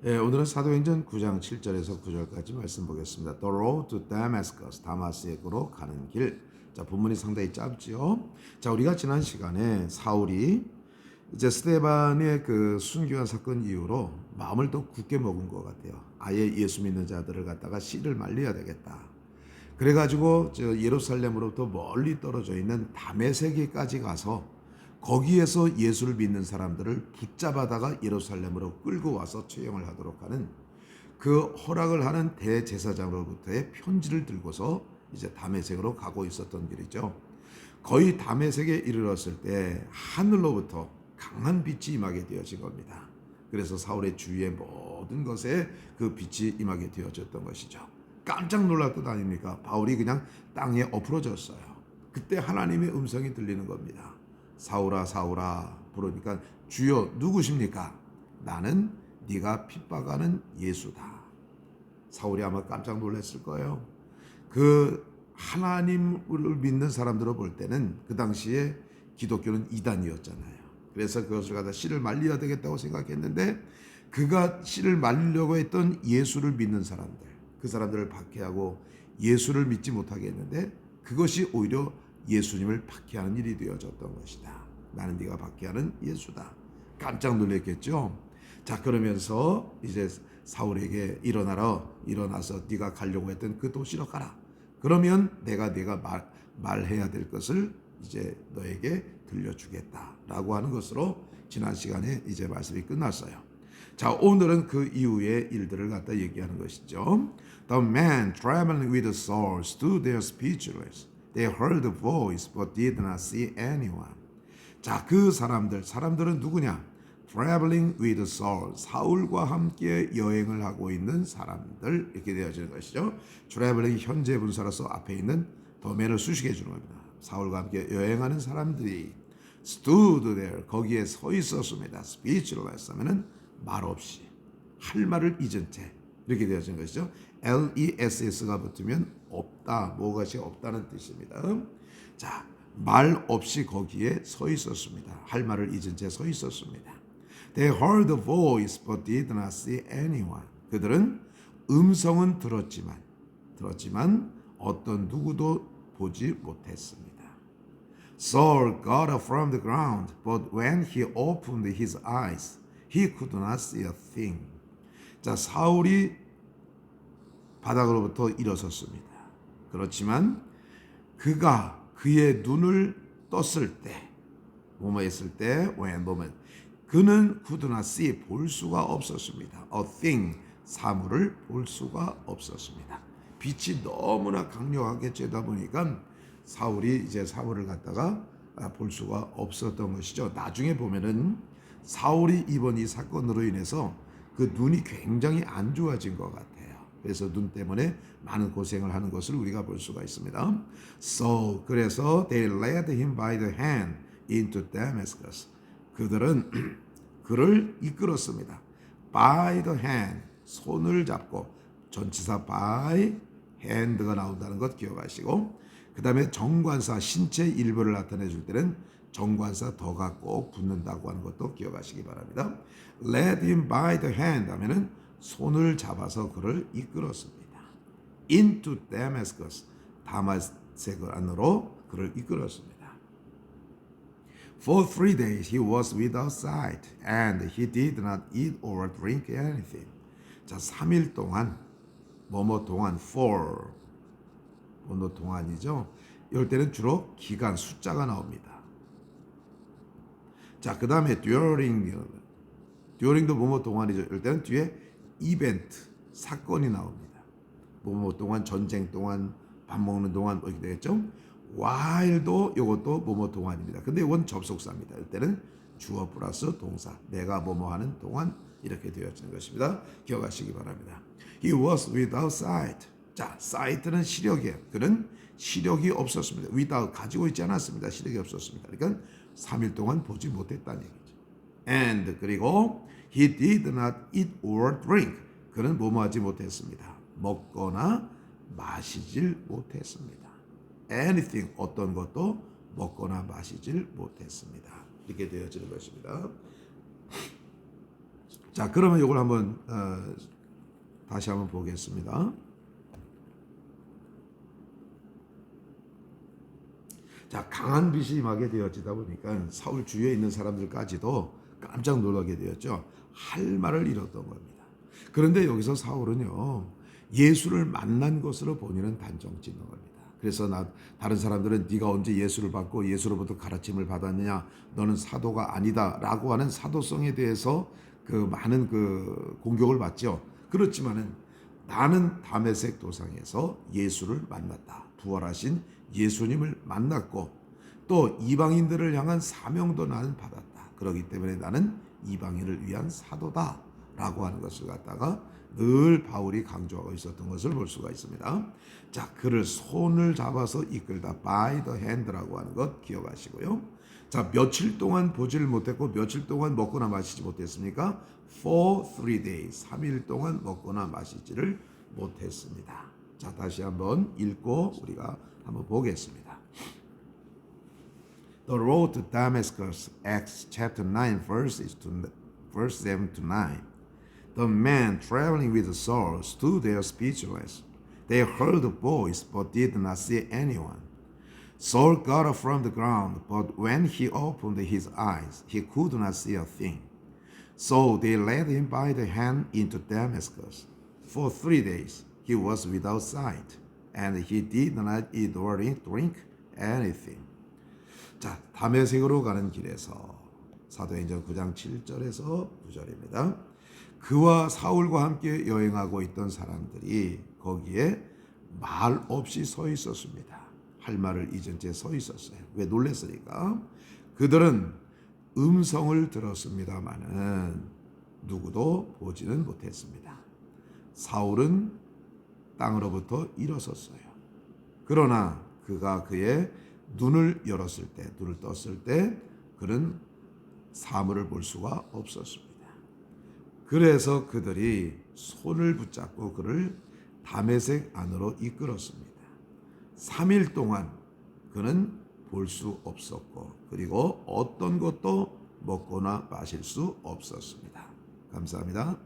오늘은 사도행전 9장 7절에서 9절까지 말씀 보겠습니다. The road to Damascus, 다마스에게로 가는 길. 자, 본문이 상당히 짧지요. 자, 우리가 지난 시간에 사울이 이제 스데반의 그 순교한 사건 이후로 마음을 더 굳게 먹은 것 같아요. 아예 예수 믿는 자들을 갖다가 씨를 말려야 되겠다. 그래가지고 예루살렘으로부터 멀리 떨어져 있는 다메섹에까지 가서 거기에서 예수를 믿는 사람들을 붙잡아다가 예루살렘으로 끌고 와서 처형을 하도록 하는 그 허락을 하는 대제사장으로부터의 편지를 들고서 이제 다메섹으로 가고 있었던 길이죠. 거의 다메섹에 이르렀을 때 하늘로부터 강한 빛이 임하게 되어진 겁니다. 그래서 사울의 주위의 모든 것에 그 빛이 임하게 되어졌던 것이죠. 깜짝 놀랄 것 아닙니까? 바울이 그냥 땅에 엎어졌어요. 그때 하나님의 음성이 들리는 겁니다. 사울아 사울아 부르니까 주여 누구십니까? 나는 네가 핍박하는 예수다. 사울이 아마 깜짝 놀랐을 거예요. 그 하나님을 믿는 사람들을 볼 때는 그 당시에 기독교는 이단이었잖아요. 그래서 그것을 갖다 씨를 말려야 되겠다고 생각했는데 그가 씨를 말리려고 했던 예수를 믿는 사람들, 그 사람들을 박해하고 예수를 믿지 못하게 했는데 그것이 오히려 예수님을 박해하는 일이 되어졌던 것이다. 나는 네가 박해하는 예수다. 깜짝 놀랐겠죠. 자, 그러면서 이제 사울에게 일어나서 네가 가려고 했던 그 도시로 가라. 그러면 내가 말해야 될 것을 이제 너에게 들려주겠다라고 하는 것으로 지난 시간에 이제 말씀이 끝났어요. 자, 오늘은 그 이후의 일들을 갖다 얘기하는 것이죠. The man traveling with Saul stood there speechless. They heard a voice but did not see anyone. 자, 그 사람들은 누구냐? Traveling with Saul, 사울과 함께 여행을 하고 있는 사람들 이렇게 되어지는 것이죠. Traveling 현재 분사로서 앞에 있는 더맨을 수식해 주는 겁니다. 사울과 함께 여행하는 사람들이 stood there, 거기에 서 있었습니다. speechless 하면은 말없이 할 말을 잊은 채 이렇게 되어지는 것이죠. less가 붙으면 없다, 무엇이 없다는 뜻입니다. 자, 말 없이 거기에 서 있었습니다. 할 말을 잊은 채 서 있었습니다. They heard a voice but did not see anyone. 그들은 음성은 들었지만 어떤 누구도 보지 못했습니다. Saul got up from the ground, but when he opened his eyes, he could not see a thing. 자, 사울이 바닥으로부터 일어섰습니다. 그렇지만 그가 그의 눈을 떴을 때, 뭐뭐 했을 때, 그는 could not see, 볼 수가 없었습니다. A thing, 사물을 볼 수가 없었습니다. 빛이 너무나 강력하게 쬐다 보니까 사울이 이제 사울을 갖다가 볼 수가 없었던 것이죠. 나중에 보면은 사울이 이번 이 사건으로 인해서 그 눈이 굉장히 안 좋아진 것 같아요. 그래서 눈 때문에 많은 고생을 하는 것을 우리가 볼 수가 있습니다. So, 그래서 they led him by the hand into Damascus. 그들은 그를 이끌었습니다. By the hand, 손을 잡고, 전치사 by hand가 나온다는 것 기억하시고, 그 다음에 정관사, 신체 일부를 나타내 줄 때는 정관사 더가 꼭 붙는다고 하는 것도 기억하시기 바랍니다. Led him by the hand 하면은 손을 잡아서 그를 이끌었습니다. Into Damascus, 다마스크 안으로 그를 이끌었습니다. For 3 days he was without sight, and he did not eat or drink anything. 자, 3일 동안, 뭐뭐 동안, for, 뭐뭐 동안이죠. 이럴 때는 주로 기간, 숫자가 나옵니다. 자, 그 다음에 during도 뭐뭐 동안이죠. 이럴 때는 뒤에 이벤트, 사건이 나옵니다. 뭐뭐 동안, 전쟁 동안, 밥 먹는 동안 이렇게 되겠죠. while도 이것도 뭐뭐 동안입니다. 근데 이건 접속사입니다. 이때는 주어 플러스 동사, 내가 뭐뭐 하는 동안 이렇게 되어지는 것입니다. 기억하시기 바랍니다. He was without sight. 자, sight는 시력이에요. 그는 시력이 없었습니다. without 가지고 있지 않았습니다. 시력이 없었습니다. 그러니까 3일 동안 보지 못했다는 얘기죠. And 그리고 he did not eat or drink. 그는 뭐뭐 하지 못했습니다. 먹거나 마시질 못했습니다. anything, 어떤 것도 먹거나 마시질 못했습니다. 이렇게 되어지는 것입니다. 자, 그러면 이걸 한번 다시 한번 보겠습니다. 자, 강한 빛이 임하게 되어지다 보니까 사울 주위에 있는 사람들까지도 깜짝 놀라게 되었죠. 할 말을 잃었던 겁니다. 그런데 여기서 사울은요, 예수를 만난 것으로 본인은 단정 짓는 겁니다. 그래서 다른 사람들은 네가 언제 예수를 받고 예수로부터 가르침을 받았느냐, 너는 사도가 아니다라고 하는 사도성에 대해서 그 많은 그 공격을 받죠. 그렇지만은 나는 다메섹 도상에서 예수를 만났다. 부활하신 예수님을 만났고 또 이방인들을 향한 사명도 나는 받았다. 그렇기 때문에 나는 이방인을 위한 사도다라고 하는 것을 갖다가 늘 바울이 강조하고 있었던 것을 볼 수가 있습니다. 자, 그를 손을 잡아서 이끌다 by the hand라고 하는 것 기억하시고요. 자, 며칠 동안 보지를 못했고 며칠 동안 먹거나 마시지 못했습니까? For 3 days, 3일 동안 먹거나 마시지를 못했습니다. 자, 다시 한번 읽고 우리가 한번 보겠습니다. The road to Damascus, Acts chapter 9, verse 7 to 9. The men traveling with Saul stood there speechless. They heard a voice but did not see anyone. Saul got up from the ground, but when he opened his eyes, he could not see a thing. So they led him by the hand into Damascus. For 3 days he was without sight, and he did not eat or drink anything. 자, 다메섹으로 가는 길에서 사도행전 9장 7절에서 9절입니다. 그와 사울과 함께 여행하고 있던 사람들이 거기에 말 없이 서 있었습니다. 할 말을 잊은 채 서 있었어요. 왜? 놀랬으니까. 그들은 음성을 들었습니다마는 누구도 보지는 못했습니다. 사울은 땅으로부터 일어섰어요. 그러나 그가 그의 눈을 열었을 때, 눈을 떴을 때 그는 사물을 볼 수가 없었습니다. 그래서 그들이 손을 붙잡고 그를 다메섹 안으로 이끌었습니다. 3일 동안 그는 볼 수 없었고 그리고 어떤 것도 먹거나 마실 수 없었습니다. 감사합니다.